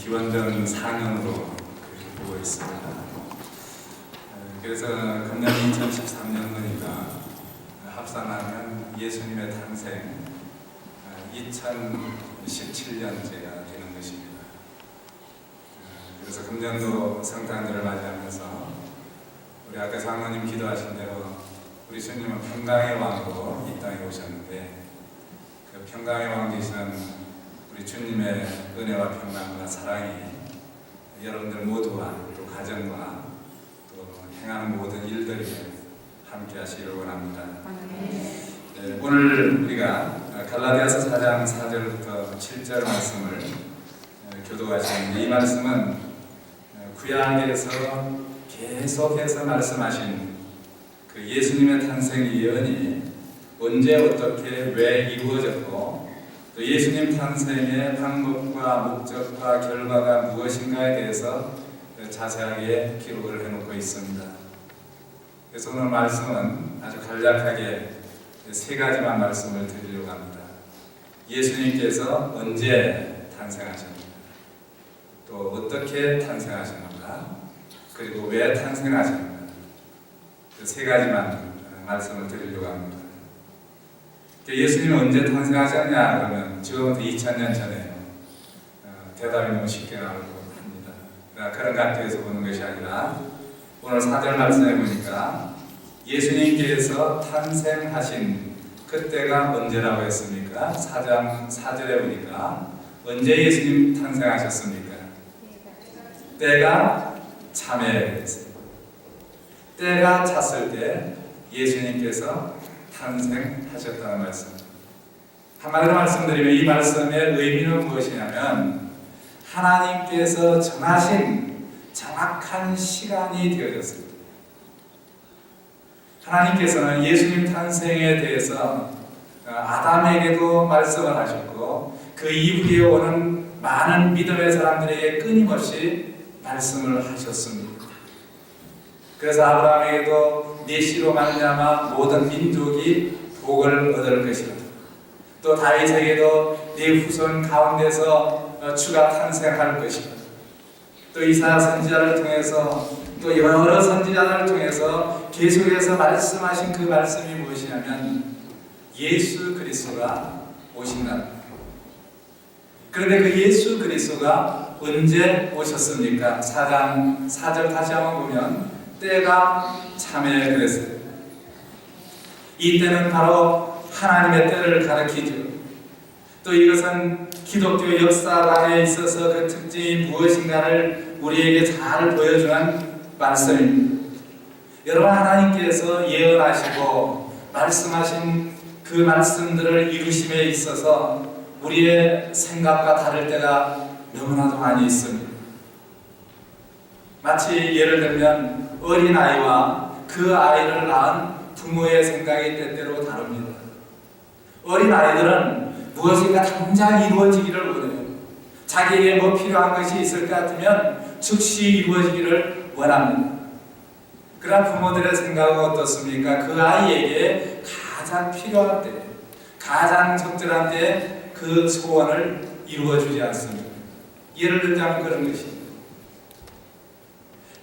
기원전 4년으로 보고 있습니다. 그래서 금년 2013년도니까 합산하면 예수님의 탄생 2017년째가 되는 것입니다. 그래서 금년도 성탄절을 맞이하면서 우리 아까 장로님 기도하신 대로 우리 주님은 평강의 왕으로 이 땅에 오셨는데 그 평강의 왕 되시는 우리 주님의 은혜와 평강과 사랑이 여러분들 모두와 또 가정과 또 행하는 모든 일들이 함께 하시기를 원합니다. 네, 오늘 우리가 갈라디아서 4장 4절부터 7절 말씀을 교도하시는데 이 말씀은 구약에서 계속해서 말씀하신 그 예수님의 탄생 예언이 언제 어떻게 왜 이루어졌고 또 예수님 탄생의 방법과 목적과 결과가 무엇인가에 대해서 자세하게 기록을 해놓고 있습니다. 그래서 오늘 말씀은 아주 간략하게 세 가지만 말씀을 드리려고 합니다. 예수님께서 언제 탄생하셨는가, 또 어떻게 탄생하셨는가, 그리고 왜 탄생하셨는가, 그 세 가지만 말씀을 드리려고 합니다. 예수님은 언제 탄생하셨냐 그러면 지금부터 2000년 전에 대답이 너무 쉽게 나오고 합니다. 그런 각도에서 보는 것이 아니라 오늘 4절 말씀해 보니까 예수님께서 탄생하신 그때가 언제라고 했습니까? 4장 4절에 보니까 언제 예수님 탄생하셨습니까? 때가 참에 그랬어요. 때가 찼을 때 예수님께서 탄생하셨다는 말씀. 한마디로 말씀드리면 이 말씀의 의미는 무엇이냐면 하나님께서 정하신 정확한 시간이 되어졌습니다. 하나님께서는 예수님 탄생에 대해서 아담에게도 말씀을 하셨고 그 이후에 오는 많은 믿음의 사람들에게 끊임없이 말씀을 하셨습니다. 그래서 아브라함에게도 네 씨로 말미암아 모든 민족이 복을 얻을 것이다. 또 다윗에게도 네 후손 가운데서 주가 탄생할 것이다. 또 이사야 선지자를 통해서 또 여러 선지자를 통해서 계속해서 말씀하신 그 말씀이 무엇이냐면 예수 그리스도가 오신다. 그런데 그 예수 그리스도가 언제 오셨습니까? 4장 4절 다시 한번 보면 때가 참에 그랬어요. 이 때는 바로 하나님의 때를 가리키죠. 또 이것은 기독교 역사관에 있어서 그 특징이 무엇인가를 우리에게 잘 보여주는 말씀입니다. 여러분, 하나님께서 예언하시고 말씀하신 그 말씀들을 이루심에 있어서 우리의 생각과 다를 때가 너무나도 많이 있습니다. 마치 예를 들면 어린아이와 그 아이를 낳은 부모의 생각이 때때로 다릅니다. 어린아이들은 무엇인가 당장 이루어지기를 원해요. 자기에게 뭐 필요한 것이 있을 것 같으면 즉시 이루어지기를 원합니다. 그러나 부모들의 생각은 어떻습니까? 그 아이에게 가장 필요한 때, 가장 적절한 때 그 소원을 이루어주지 않습니다. 예를 들자면 그런 것입니다.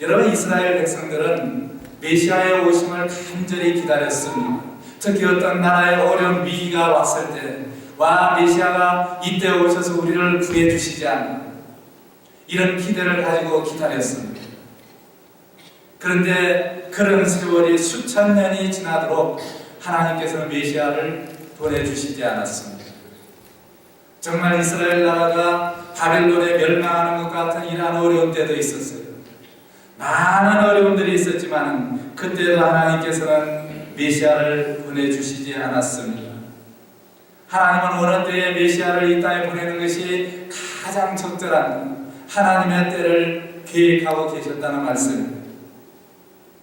여러분, 이스라엘 백성들은 메시아의 오심을 간절히 기다렸습니다. 특히 어떤 나라의 어려운 위기가 왔을 때, 메시아가 이때 오셔서 우리를 구해주시지 않나, 이런 기대를 가지고 기다렸습니다. 그런데 그런 세월이 수천 년이 지나도록 하나님께서는 메시아를 보내주시지 않았습니다. 정말 이스라엘 나라가 바벨론에 멸망하는 것 같은 이러한 어려운 때도 있었어요. 많은 어려움들이 있었지만 그때도 하나님께서는 메시아를 보내주시지 않았습니다. 하나님은 어느 때에 메시아를 이 땅에 보내는 것이 가장 적절한 하나님의 때를 계획하고 계셨다는 말씀입니다.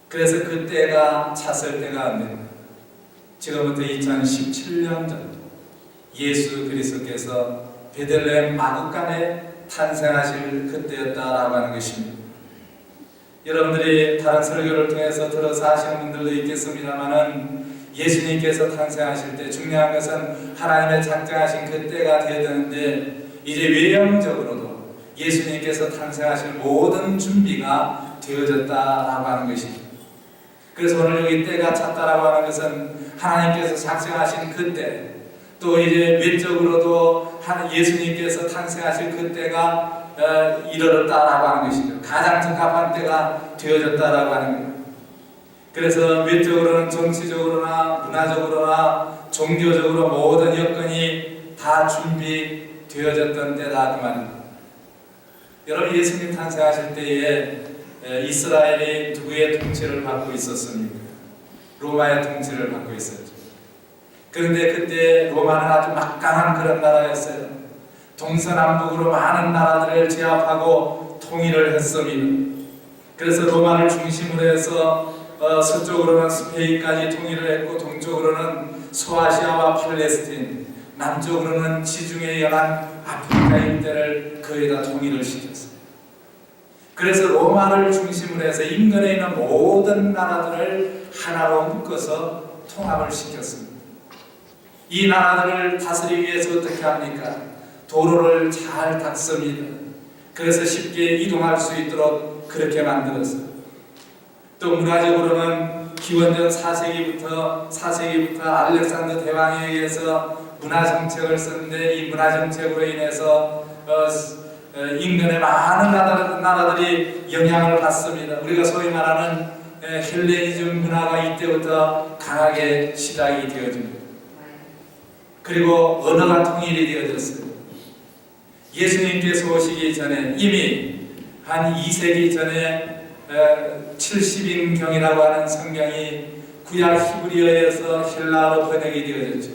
그래서 그 때가 찼을 때가 안 됩니다. 지금부터 2017년 전 예수 그리스도께서 베들레헴 마구간에 탄생하실 그때였다라고 하는 것입니다. 여러분들이 다른 설교를 통해서 들어서 하시는 분들도 있겠습니다만은 예수님께서 탄생하실 때 중요한 것은 하나님의 작정하신 그때가 되어야 되는데 이제 외형적으로도 예수님께서 탄생하실 모든 준비가 되어졌다라고 하는 것입니다. 그래서 오늘 여기 때가 찼다라고 하는 것은 하나님께서 작정하신 그때, 또 이제 외적으로도 예수님께서 탄생하실 그때가 이르렀다라고 하는 것이죠. 가장 적합한 때가 되어졌다라고 하는 거예요. 그래서 외적으로는 정치적으로나 문화적으로나 종교적으로 모든 여건이 다 준비되어졌던 때다 그 말입니다. 여러분, 예수님 탄생하실 때에 이스라엘이 누구의 통치를 받고 있었습니까? 로마의 통치를 받고 있었죠. 그런데 그때 로마는 아주 막강한 그런 나라였어요. 동서남북으로 많은 나라들을 제압하고 통일을 했습니다. 그래서 로마를 중심으로 해서 서쪽으로는 스페인까지 통일을 했고, 동쪽으로는 소아시아와 팔레스틴, 남쪽으로는 지중해 연안 아프리카 일대를 거의 다 통일을 시켰어요. 그래서 로마를 중심으로 해서 인근에 있는 모든 나라들을 하나로 묶어서 통합을 시켰습니다. 이 나라들을 다스리기 위해서 어떻게 합니까? 도로를 잘 닦습니다. 그래서 쉽게 이동할 수 있도록 그렇게 만들었어요. 또 문화적으로는 기원전 4세기부터 알렉산더 대왕에 의해서 문화정책을 썼는데, 이 문화정책으로 인해서 인근의 많은 나라들이 영향을 받습니다. 우리가 소위 말하는 헬레니즘 문화가 이때부터 강하게 시작이 되어집니다. 그리고 언어가 통일이 되어졌어요. 예수님께서 오시기 전에 이미 한 2세기 전에 70인경이라고 하는 성경이 구약 히브리어에서 헬라어로 번역이 되어졌죠.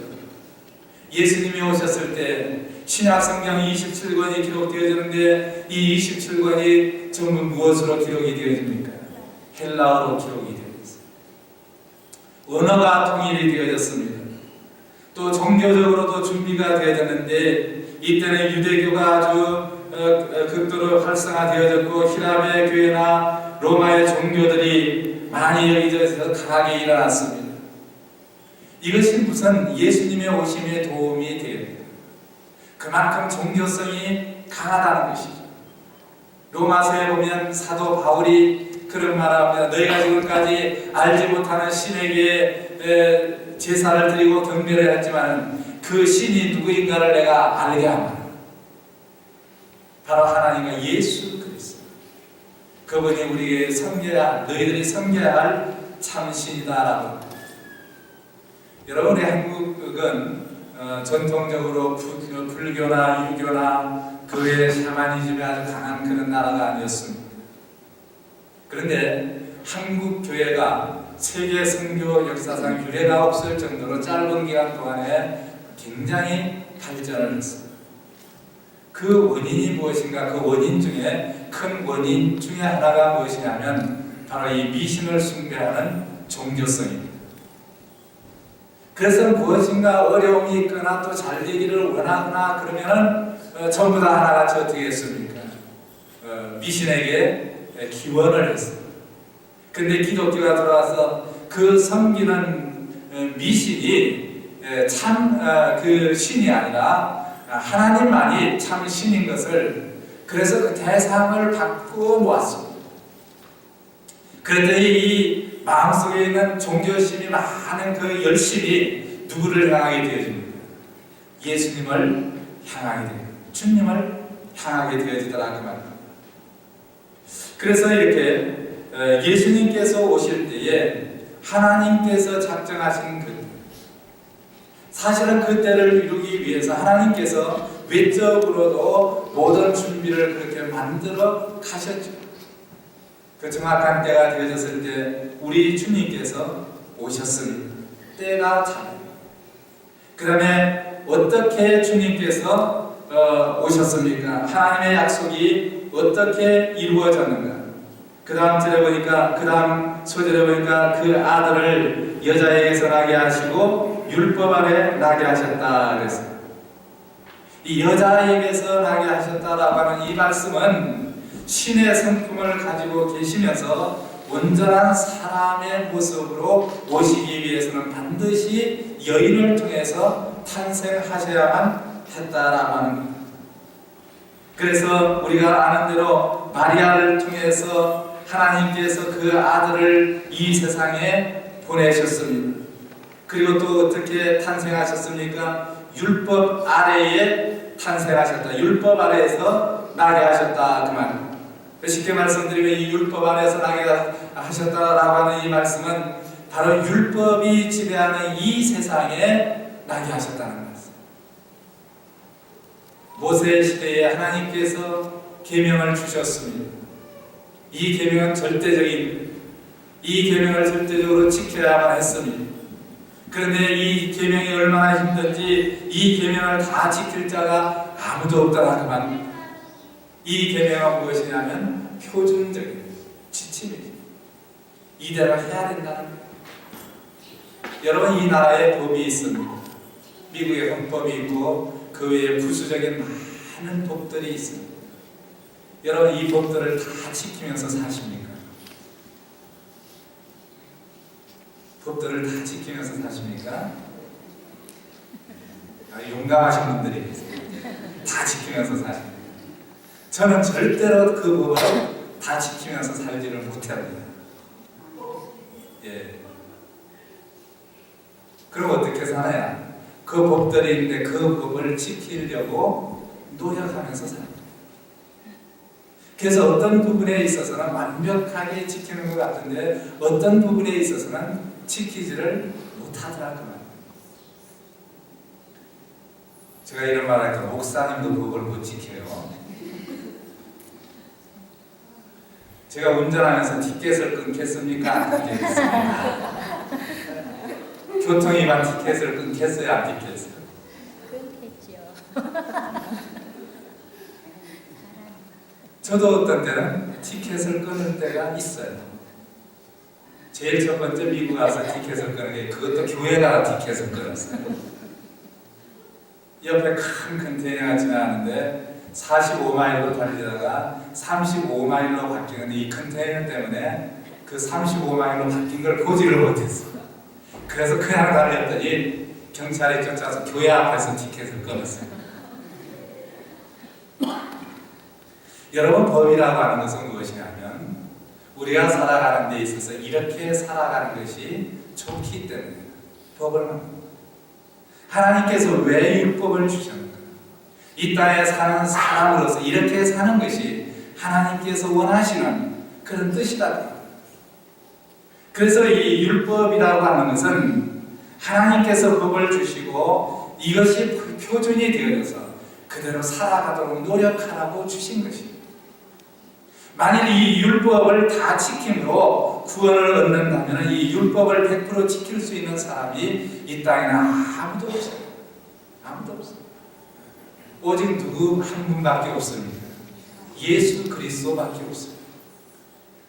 예수님이 오셨을 때 신약 성경 27권이 기록되어지는데, 이 27권이 전부 무엇으로 기록이 되어집니까? 헬라어로 기록이 되어졌어요. 언어가 통일이 되어졌습니다. 또 종교적으로도 준비가 되어졌는데, 이때는 유대교가 아주 극도로 활성화되어졌고, 히랍의 교회나 로마의 종교들이 많이 여기저기서 강하게 일어났습니다. 이것이 무슨 예수님의 오심에 도움이 됩니다. 그만큼 종교성이 강하다는 것이죠. 로마서에 보면 사도 바울이 그런 말을 합니다. 너희가 지금까지 알지 못하는 신에게 제사를 드리고 경배를 했지만 그 신이 누구인가를 내가 알게 합니다. 바로 하나님과 예수 그리스도. 그분이 우리에게 너희들이 섬겨야 할 참신이다라고. 여러분, 우리 한국은 전통적으로 불교나 유교나 그 외에 샤머니즘이 아주 강한 그런 나라가 아니었습니다. 그런데 한국 교회가 세계 선교 역사상 유례가 없을 정도로 짧은 기간 동안에 굉장히 발전을 했습니다. 그 원인이 무엇인가? 그 원인 중에 큰 원인 중에 하나가 무엇이냐면 바로 이 미신을 숭배하는 종교성입니다. 그래서 무엇인가 어려움이 있거나 또 잘 되기를 원하거나 그러면은 전부 다 하나같이 어떻게 했습니까? 미신에게 기원을 했어요. 근데 기독교가 들어와서 그 섬기는 미신이 참 그 신이 아니라 하나님만이 참 신인 것을, 그래서 그 대상을 바꾸어 놓았습니다. 그랬더니 이 마음속에 있는 종교심이 많은 그 열심이 누구를 향하게 되어집니까? 예수님을 향하게 되어집니다. 주님을 향하게 되어지더라 그 말입니다. 그래서 이렇게 예수님께서 오실 때에 하나님께서 작정하신 그, 사실은 그 때를 이루기 위해서 하나님께서 외적으로도 모든 준비를 그렇게 만들어 가셨죠. 그 정확한 때가 되어졌을 때 우리 주님께서 오셨습니다. 때가 참. 그 다음에 어떻게 주님께서 오셨습니까? 하나님의 약속이 어떻게 이루어졌는가? 그 다음 절에 보니까, 그 다음 소절에 보니까 그 아들을 여자에게서 나게 하시고 율법 아래 나게 하셨다 그랬어요. 이 여자에게서 나게 하셨다라고 하는 이 말씀은 신의 성품을 가지고 계시면서 온전한 사람의 모습으로 오시기 위해서는 반드시 여인을 통해서 탄생하셔야만 했다라고 하는 겁니다. 그래서 우리가 아는 대로 마리아를 통해서 하나님께서 그 아들을 이 세상에 보내셨습니다. 그리고 또 어떻게 탄생하셨습니까? 율법 아래에 탄생하셨다. 율법 아래에서 나게 하셨다. 그 말. 쉽게 말씀드리면 이 율법 아래에서 나게 하셨다라고 하는 이 말씀은 바로 율법이 지배하는 이 세상에 나게 하셨다는 말씀. 모세 시대에 하나님께서 계명을 주셨습니다. 이 계명은 절대적인, 이 계명을 절대적으로 지켜야만 했습니다. 그런데 이 계명이 얼마나 힘든지 이 계명을 다 지킬 자가 아무도 없다라고만. 이 계명은 무엇이냐면 표준적인 지침이죠. 이대로 해야 된다는 거예요. 여러분, 이 나라에 법이 있습니다. 미국의 헌법이 있고 그 외에 부수적인 많은 법들이 있습니다. 여러분, 이 법들을 다 지키면서 사십니까? 법들을 다 지키면서 사십니까? 용감하신 분들이 계세요. 다 지키면서 사십니다. 저는 절대로 그 법을 다 지키면서 살지를 못합니다. 예. 그럼 어떻게 사나요? 그 법들이 있는데 그 법을 지키려고 노력하면서 삽니다. 그래서 어떤 부분에 있어서는 완벽하게 지키는 것 같은데 어떤 부분에 있어서는 지키지를 못하더라고요. 제가 이런 말 할까, 목사님도 법을 못 지켜요. 제가 운전하면서 티켓을 끊겠습니까? 안 끊겠습니까? 교통위반 티켓을 끊겠어요? 안 끊겠어요? 끊겠죠. 저도 어떤 때는 티켓을 끊을 때가 있어요. 제일 첫 번째 미국 가서 티켓을 끊은 게, 그것도 교회 가서 티켓을 끊었어요. 옆에 큰 컨테이너가 지나가는데 45마일로 달리다가 35마일로 바뀌는데 이 컨테이너 때문에 그 35마일로 바뀐 걸 보지를 못했어요. 그래서 그냥 달렸더니 경찰이 쫓아서 교회 앞에서 티켓을 끊었어요. 여러분, 법이라고 하는 것은 무엇이냐면 우리가 살아가는 데 있어서 이렇게 살아가는 것이 좋기 때문에 법을 만듭니다. 하나님께서 왜 율법을 주셨는가? 이 땅에 사는 사람으로서 이렇게 사는 것이 하나님께서 원하시는 그런 뜻이다. 그래서 이 율법이라고 하는 것은 하나님께서 법을 주시고 이것이 표준이 되어져서 그대로 살아가도록 노력하라고 주신 것입니다. 만일 이 율법을 다 지킴으로 구원을 얻는다면 이 율법을 100% 지킬 수 있는 사람이 이 땅에는 아무도 없어요. 아무도 없어요. 오직 누구 한 분밖에 없습니다. 예수 그리스도밖에 없어요.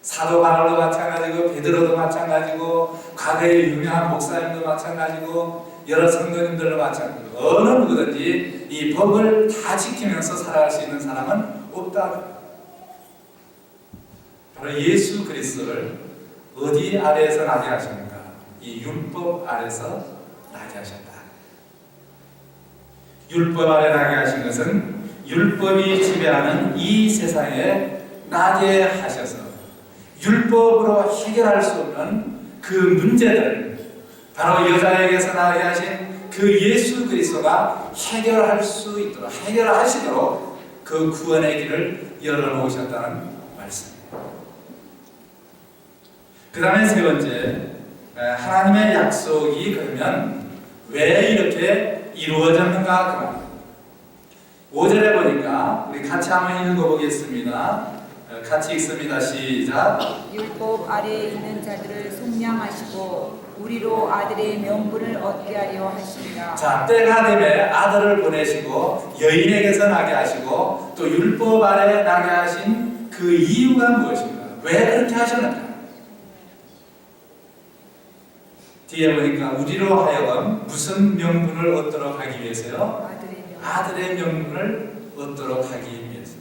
사도 바울도 마찬가지고 베드로도 마찬가지고 과거의 유명한 목사님도 마찬가지고 여러 성도님들도 마찬가지고 어느 누구든지 이 법을 다 지키면서 살아갈 수 있는 사람은 없다. 바로 예수 그리스도를 어디 아래에서 나게 하십니까? 이 율법 아래에서 나게 하셨다. 율법 아래 나게 하신 것은 율법이 지배하는 이 세상에 나게 하셔서 율법으로 해결할 수 없는 그 문제들, 바로 여자에게서 나게 하신 그 예수 그리스도가 해결할 수 있도록, 해결하시도록 그 구원의 길을 열어놓으셨다는 말씀입니다. 그 다음에 세 번째, 하나님의 약속이 그러면 왜 이렇게 이루어졌는가? 그 말. 5절에 보니까 우리 같이 한번 읽어보겠습니다. 같이 읽습니다. 시작. 율법 아래에 있는 자들을 속량하시고 우리로 아들의 명분을 얻게 하려 하십니다. 자, 때가 되면 아들을 보내시고 여인에게서 나게 하시고 또 율법 아래 나게 하신 그 이유가 무엇인가? 왜 그렇게 하셨는가? 뒤에 보니까 우리로 하여금 무슨 명분을 얻도록 하기 위해서요? 아들의 명분을 얻도록 하기 위해서.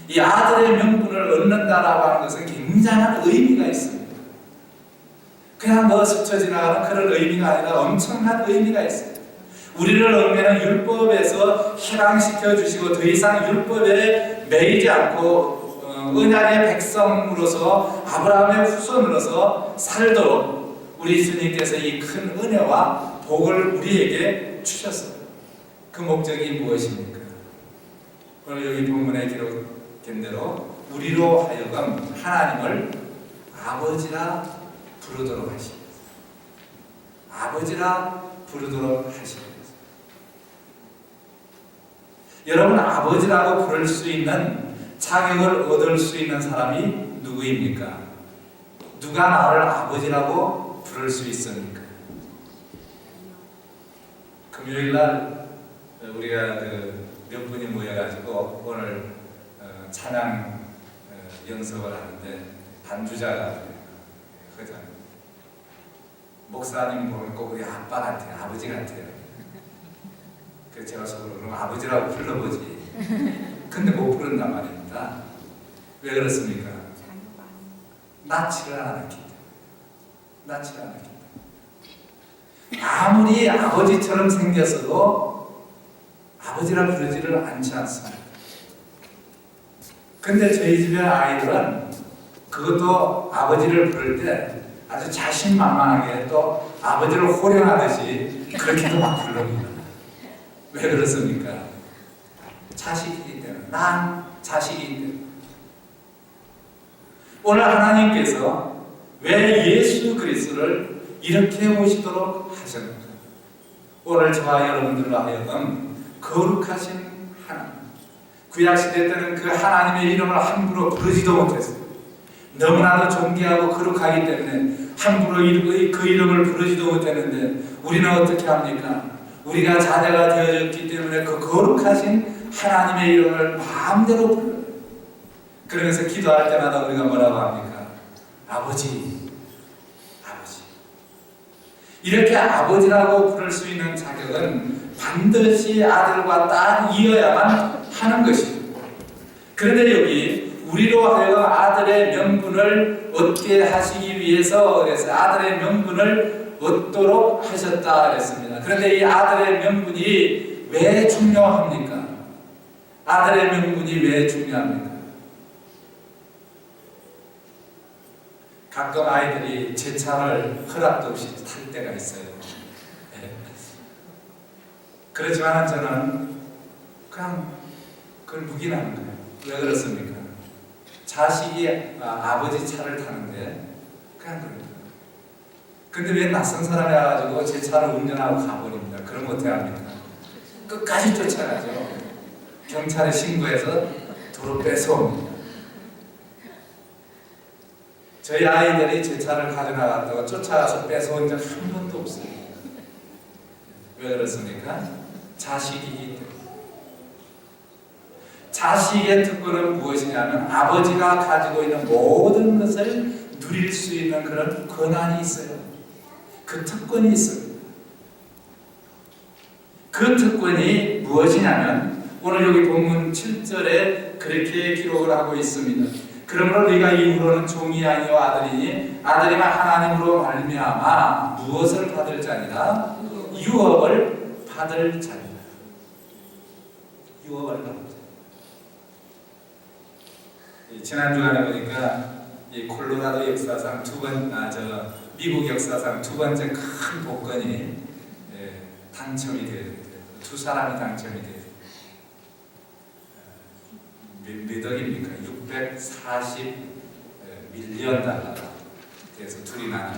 이 아들의 명분을 얻는다라고 하는 것은 굉장한 의미가 있습니다. 그냥 스쳐 지나가는 그런 의미가 아니라 엄청난 의미가 있습니다. 우리를 얽매는 율법에서 해방시켜 주시고 더 이상 율법에 매이지 않고 언약의 백성으로서 아브라함의 후손으로서 살도록 우리 주님께서 이 큰 은혜와 복을 우리에게 주셨어요. 그 목적이 무엇입니까? 오늘 여기 본문에 기록된 대로 우리로 하여금 하나님을 아버지라 부르도록 하시고 아버지라 부르도록 하시고 여러분 아버지라고 부를 수 있는 자격을 얻을 수 있는 사람이 누구입니까? 누가 나를 아버지라고 부를 수 있습니까? 금요일날 우리가 몇 분이 모여가지고 오늘 찬양 연습을 하는데 반주자가 그죠? 목사님 보면 꼭 우리 아빠 같아요, 아버지 같아요. 그래서 제가 속으로 그럼 아버지라고 불러보지. 근데 못 부른단 말입니다. 왜 그렇습니까? 낳지를 않았기 때문에. 낳지를 않았기 때문에. 아무리 아버지처럼 생겼어도 아버지라 부르지를 않지 않습니다. 근데 저희 집의 아이들은 그것도 아버지를 부를 때 아주 자신만만하게 또 아버지를 호령하듯이 그렇게도 막 부릅니다. 왜 그렇습니까? 자식이기 때문에. 난 자식이기 때문에. 오늘 하나님께서 왜 예수 그리스도를 이렇게 오시도록 하셨는가? 오늘 저와 여러분들로 하여금 거룩하신 하나님, 구약시대 때는 그 하나님의 이름을 함부로 부르지도 못했어요. 너무나도 존귀하고 거룩하기 때문에 함부로 그 이름을 부르지도 못했는데 우리는 어떻게 합니까? 우리가 자녀가 되어졌기 때문에 그 거룩하신 하나님의 이름을 마음대로 불러요. 그러면서 기도할 때마다 우리가 뭐라고 합니까? 아버지. 이렇게 아버지라고 부를 수 있는 자격은 반드시 아들과 딸이어야만 하는 것입니다. 그런데 여기 우리로 하여금 아들의 명분을 얻게 하시기 위해서 그래서 아들의 명분을 얻도록 하셨다 그랬습니다. 그런데 이 아들의 명분이 왜 중요합니까? 아들의 명분이 왜 중요합니까? 가끔 아이들이 제 차를 허락도 없이 탈 때가 있어요. 네. 그렇지만 저는 그냥 그걸 묵인하는 거예요. 왜 그렇습니까? 자식이 아버지 차를 타는데 그냥 그래요. 근데 왜 낯선 사람이 와가지고 제 차를 운전하고 가버립니다. 그럼 어떻게 합니까? 끝까지 쫓아가죠. 경찰에 신고해서 도로 뺏어옵니다. 저희 아이들이 제 차를 가져나갔다가 쫓아가서 뺏어온 적 한 번도 없어요. 왜 그렇습니까? 자식이기 때문에. 자식의 특권은 무엇이냐면 아버지가 가지고 있는 모든 것을 누릴 수 있는 그런 권한이 있어요. 그 특권이 있어요. 그 특권이 무엇이냐면 오늘 여기 본문 7절에 그렇게 기록을 하고 있습니다. 그러므로 네가 이후로는 종이 아니요 아들이니 아들이면 하나님으로 말미암아 무엇을 받을 자니라? 유업을 받을 자니라. 유업을 받을 자니라. 지난 주간에 보니까 이 콜로라도 역사상 미국 역사상 두 번째 큰 복권이 당첨이 돼요. 두 사람이 당첨이 돼요. 몇 억입니까? 640밀리언 달러가 돼서 둘이 나눠.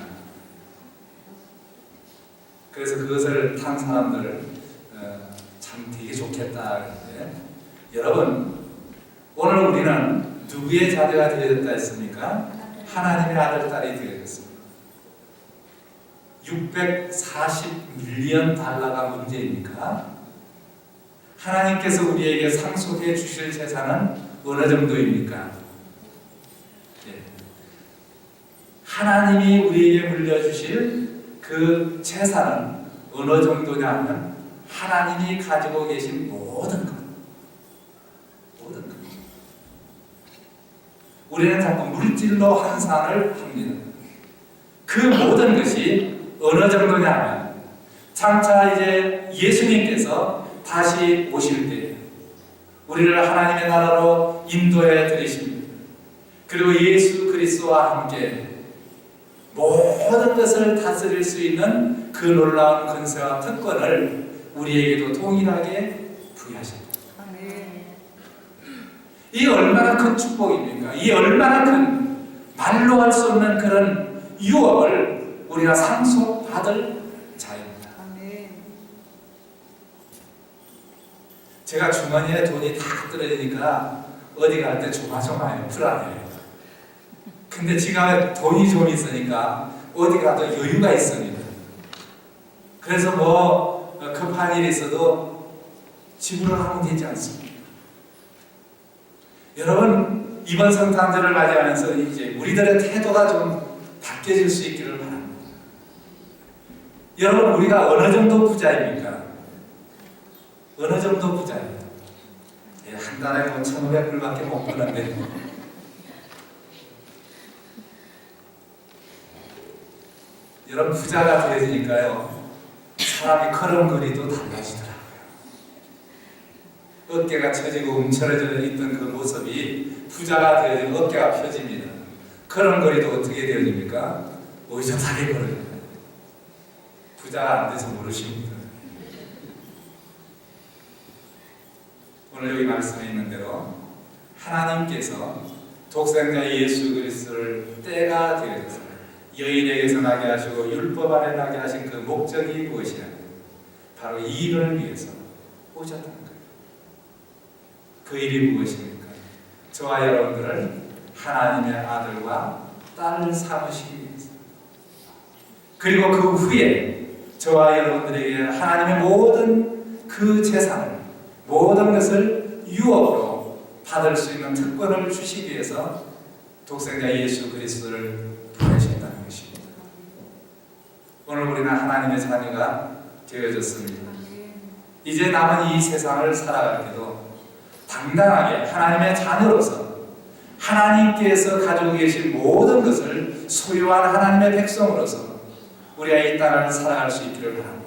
그래서 그것을 탄 사람들 참 되게 좋겠다 그랬는데 여러분 오늘 우리는 누구의 자녀가 되어졌다 했습니까? 하나님의 아들 딸이 되어졌습니다. 640밀리언 달러가 문제입니까? 하나님께서 우리에게 상속해 주실 재산은 어느 정도입니까? 하나님이 우리에게 물려주실 그 재산은 어느 정도냐 하면 하나님이 가지고 계신 모든 것. 우리는 자꾸 물질로 환산을 합니다. 그 모든 것이 어느 정도냐 하면 장차 이제 예수님께서 다시 오실 때 우리를 하나님의 나라로 인도해 드리십니다. 그리고 예수 그리스도와 함께 모든 것을 다스릴 수 있는 그 놀라운 권세와 특권을 우리에게도 동일하게 부여하십니다. 이 얼마나 큰 축복입니까? 이 얼마나 큰 말로 할 수 없는 그런 유업을 우리가 상속받을 자입니다. 제가 주머니에 돈이 다 떨어지니까 어디 갈 때 조마조마해요. 불안해요. 근데 지금 돈이 좀 있으니까 어디 가도 여유가 있습니다. 그래서 뭐 급한 일이 있어도 지불을 하면 되지 않습니까? 여러분, 이번 성탄절을 맞이하면서 이제 우리들의 태도가 좀 바뀌어질 수 있기를 바랍니다. 여러분, 우리가 어느 정도 부자입니까? 어느 정도 부자입니다. 한 달에 뭐 1,500불밖에 못 버는데 여러분, 부자가 되어지니까요 사람이 걸음걸이도 달라지더라고요. 어깨가 처지고 움츠러져 있던 그 모습이 부자가 되어지면 어깨가 펴집니다. 걸음걸이도 어떻게 되어집니까? 의젓하게 걸어요. 부자가 안 돼서 모르십니다. 오늘 여기 말씀에 있는 대로 하나님께서 독생자 예수 그리스도를 때가 되어서 여인에게서 나게 하시고 율법 아래 나게 하신 그 목적이 무엇이냐? 바로 이 일을 위해서 오셨다는 거예요. 그 일이 무엇입니까? 저와 여러분들을 하나님의 아들과 딸을 삼으시기 위해서, 그리고 그 후에 저와 여러분들에게 하나님의 모든 그 재산을, 모든 것을 유업으로 받을 수 있는 특권을 주시기 위해서 독생자 예수 그리스도를 보내셨다는 것입니다. 오늘 우리는 하나님의 자녀가 되어졌습니다. 이제 남은 이 세상을 살아갈 때도 당당하게 하나님의 자녀로서 하나님께서 가지고 계신 모든 것을 소유한 하나님의 백성으로서 우리가 이 땅을 살아갈 수 있기를 바랍니다.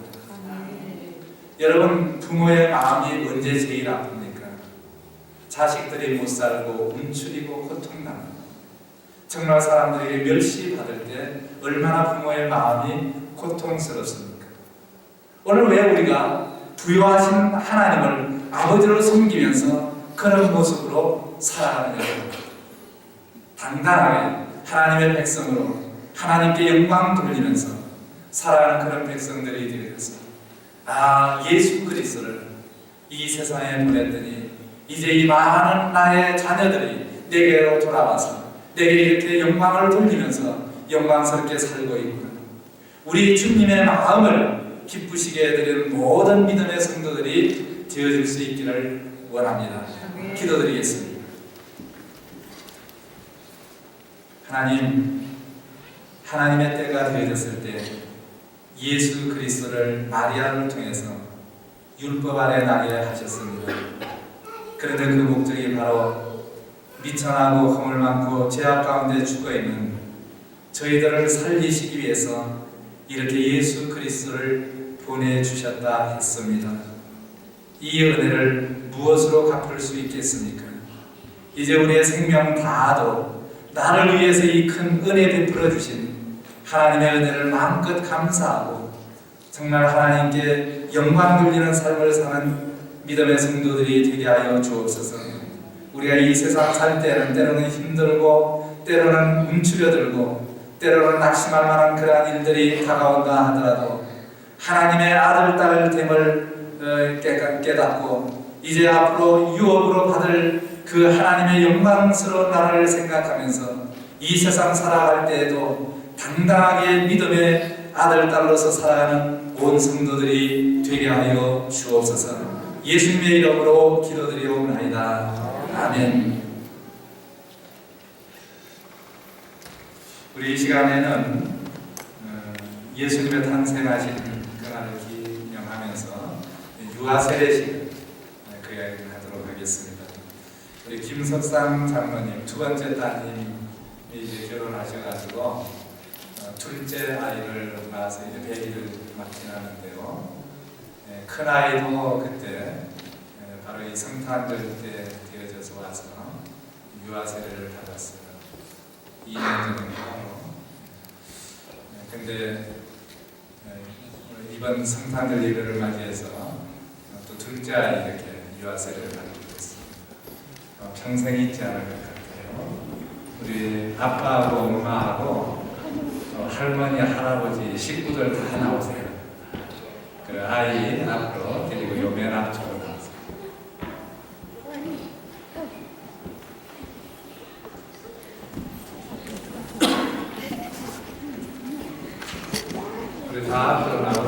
여러분, 부모의 마음이 언제 제일 아픕니까? 자식들이 못 살고 움츠리고 고통납니다. 정말 사람들에게 멸시받을 때 얼마나 부모의 마음이 고통스럽습니까? 오늘 왜 우리가 부여하신 하나님을 아버지로 섬기면서 그런 모습으로 살아가느냐? 당당하게 하나님의 백성으로 하나님께 영광 돌리면서 살아가는 그런 백성들이 되어서 예수 그리스도를 이 세상에 보냈더니 이제 이 많은 나의 자녀들이 내게로 돌아와서 내게 이렇게 영광을 돌리면서 영광스럽게 살고 있구나. 우리 주님의 마음을 기쁘시게 해드리는 모든 믿음의 성도들이 되어질 수 있기를 원합니다. 기도드리겠습니다. 하나님, 하나님의 때가 되어졌을 때 예수 그리스도를 마리아를 통해서 율법 아래 나게 하셨습니다. 그런데 그 목적이 바로 미천하고 허물 많고 죄악 가운데 죽어있는 저희들을 살리시기 위해서 이렇게 예수 그리스도를 보내주셨다 했습니다. 이 은혜를 무엇으로 갚을 수 있겠습니까? 이제 우리의 생명 다하도 나를 위해서 이 큰 은혜 베풀어 주신 하나님의 은혜를 마음껏 감사하고 정말 하나님께 영광 돌리는 삶을 사는 믿음의 성도들이 되게 하여 주옵소서. 우리가 이 세상 살 때는 때로는 힘들고 때로는 움츠려들고 때로는 낙심할 만한 그러한 일들이 다가온다 하더라도 하나님의 아들, 딸 됨을 깨닫고 이제 앞으로 유업으로 받을 그 하나님의 영광스러운 나라를 생각하면서 이 세상 살아갈 때에도 당당하게 믿음의 아들, 딸로서 살아가는 온 성도들이 되게 하여 주옵소서. 예수님의 이름으로 기도드리옵나이다. 아멘. 우리 이 시간에는 예수님의 탄생하신 그날을 기념하면서 유아 세례식 그 이야기를 하도록 하겠습니다. 우리 김석상 장로님 두 번째 따님이 이제 결혼하셔가지고 둘째 아이를 낳아서 이제 100일을 막 지났는데요. 큰 아이도 그때 바로 이 성탄절 때 되어져서 와서 유아 세례를 받았어요. 2년 전인가요. 근데 이번 성탄절 예배를 맞이해서 또 둘째 아이 이렇게 유아 세례를 받게 됐습니다. 평생 잊지 않을 것 같아요. 우리 아빠하고 엄마하고 할머니, 할아버지, 식구들 다 나오세요. 그 아이 앞으로 데리고 요 맨 앞쪽으로 나오세요. 우리 다 앞으로 나오세요.